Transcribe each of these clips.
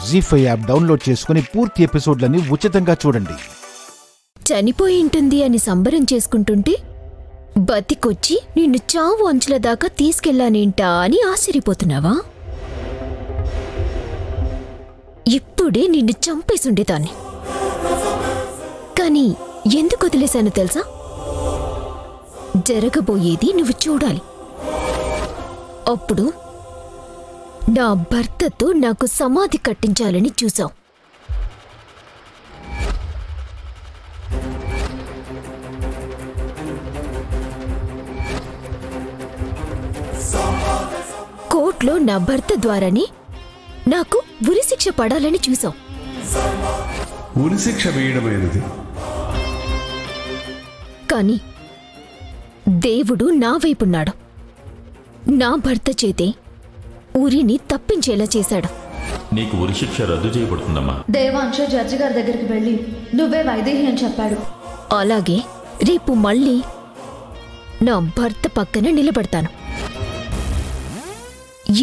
జీ5 app download చేసుకుని పూర్తి ఎపిసోడ్లని ఉచితంగా చూడండి. చనిపోయి ఉంటుంది అని సంబరం చేసుకుంటుంటే బతికొచ్చి నిన్ను చావు అంచుల దాకా తీసుకెళ్లానేంటా అని ఆశ్చర్యపోతున్నావా? ఇప్పుడే నిన్ను చంపేసుండేదాన్ని. కానీ ఎందుకు వదిలేశాను తెలుసా? జరగబోయేది నువ్వు చూడాలి. అప్పుడు నా భర్తతో నాకు సమాధి కట్టించాలని చూసావు. కోర్టులో నా భర్త ద్వారానే నాకు ఉరిశిక్ష పడాలని చూసావు. ఉరిశిక్ష వేయడమైనది. కానీ దేవుడు నా వైపున్నాడు. నా భర్త చేతే ఉరిని తప్పించేలా చేశాడు. నీకు ఉరిశిక్ష రద్దు చేయబడుతుందమ్మా. దేవాంశ జడ్జి గారి దగ్గరికి వెళ్ళి నువ్వే వైదేహి అని చెప్పాడు. అలాగే రేపు మళ్ళీ నా భర్త పక్కన నిలబడతాను.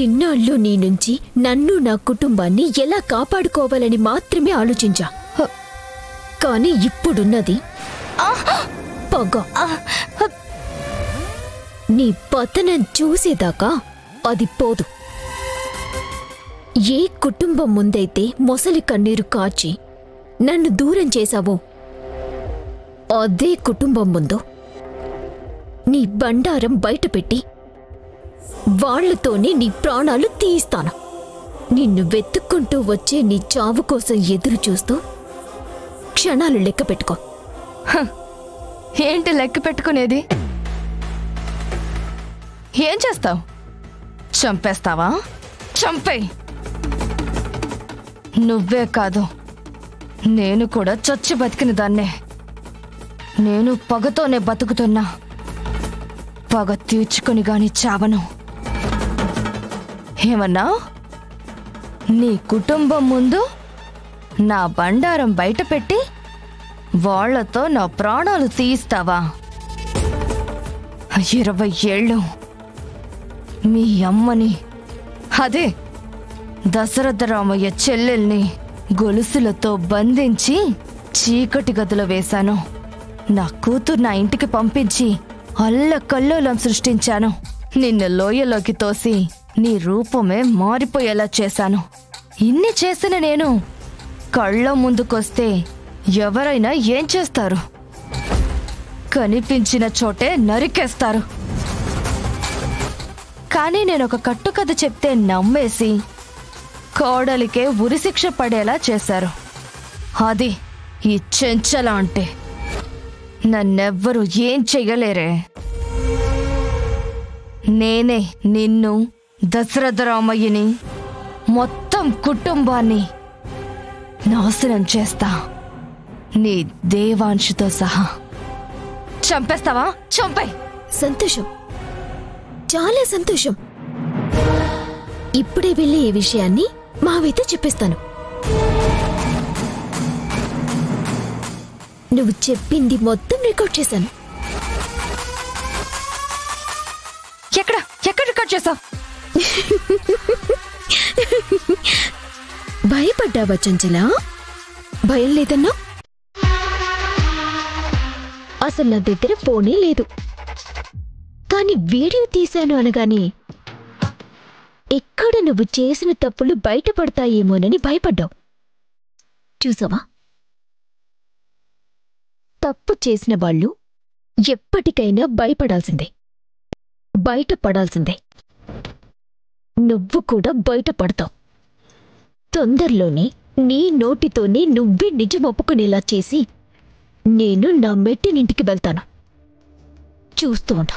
ఇన్నాళ్ళు నీ నుంచి నన్ను నా కుటుంబాన్ని ఎలా కాపాడుకోవాలని మాత్రమే ఆలోచించా. కానీ ఇప్పుడున్నది పగ. నీ పతనం చూసేదాకా అది పోదు. ఏ కుటుంబం ముందైతే మొసలి కన్నీరు కాచి నన్ను దూరం చేశావో అదే కుటుంబం ముందు నీ బండారం బయటపెట్టి వాళ్లతోనే నీ ప్రాణాలు తీయిస్తాను. నిన్ను వెతుక్కుంటూ వచ్చే నీ చావు కోసం ఎదురు చూస్తూ క్షణాలు లెక్క పెట్టుకో. ఏంటి లెక్క పెట్టుకునేది? ఏం చేస్తావు? చంపేస్తావా? చంపేయ్. నువ్వే కాదు, నేను కూడా చచ్చి బతికిన దాన్నే. నేను పగతోనే బతుకుతున్నా. పగ తీర్చుకొని గాని చావను. ఏమన్నా? నీ కుటుంబం ముందు నా బండారం బయట పెట్టి వాళ్లతో నా ప్రాణాలు తీయిస్తావా? 20 ఏళ్ళు మీ అమ్మని, అదే దశరథరామయ్య చెల్లెల్ని గొలుసులతో బంధించి చీకటి గదిలో వేశాను. నా కూతురు నా ఇంటికి పంపించి అల్లకల్లోలం సృష్టించాను. నిన్ను లోయలోకి తోసి నీ రూపమే మారిపోయేలా చేశాను. ఇన్ని చేసిన నేను కళ్ళ ముందుకొస్తే ఎవరైనా ఏం చేస్తారు? కనిపించిన చోటే నరికేస్తారు. కానీ నేనొక కట్టుకథ చెప్తే నమ్మేసి కోడలికే ఉరిశిక్ష పడేలా చేశారు. అది ఈ చెంచల అంటే. నన్నెవ్వరూ ఏం చెయ్యలేరే. నేనే నిన్ను, దశరథరామయ్యని, మొత్తం కుటుంబాన్ని నాశనం చేస్తా, నీ దేవాంశుతో సహా. చంపేస్తావా? చంపే. సంతోషం, చాలా సంతోషం. ఇప్పుడే వెళ్ళి ఈ విషయాన్ని మావైతే చెప్పేస్తాను. నువ్వు చెప్పింది మొత్తం రికార్డ్ చేశాను. ఎక్కడ రికార్డ్ చేసావు? భయపడ్డావా చంచలా? భయం లేదన్నా? అసలు నా దగ్గర ఫోనే లేదు. కానీ వీడియో తీశాను అనగానే ఎక్కడ నువ్వు చేసిన తప్పులు బయటపడతాయేమోనని భయపడ్డావు. చూసావా? తప్పు చేసిన వాళ్ళు ఎప్పటికైనా భయపడాల్సిందే, బయటపడాల్సిందే. నువ్వు కూడా బయటపడతావు. తొందరలోనే నీ నోటితోనే నువ్వే నిజం ఒప్పుకునేలా చేసి నేను నా మెట్టినింటికి వెళ్తాను. చూస్తూ ఉంటా.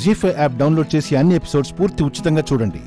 జీ5 యాప్ డౌన్లోడ్ చేసి అన్ని ఎపిసోడ్స్ పూర్తి ఉచితంగా చూడండి.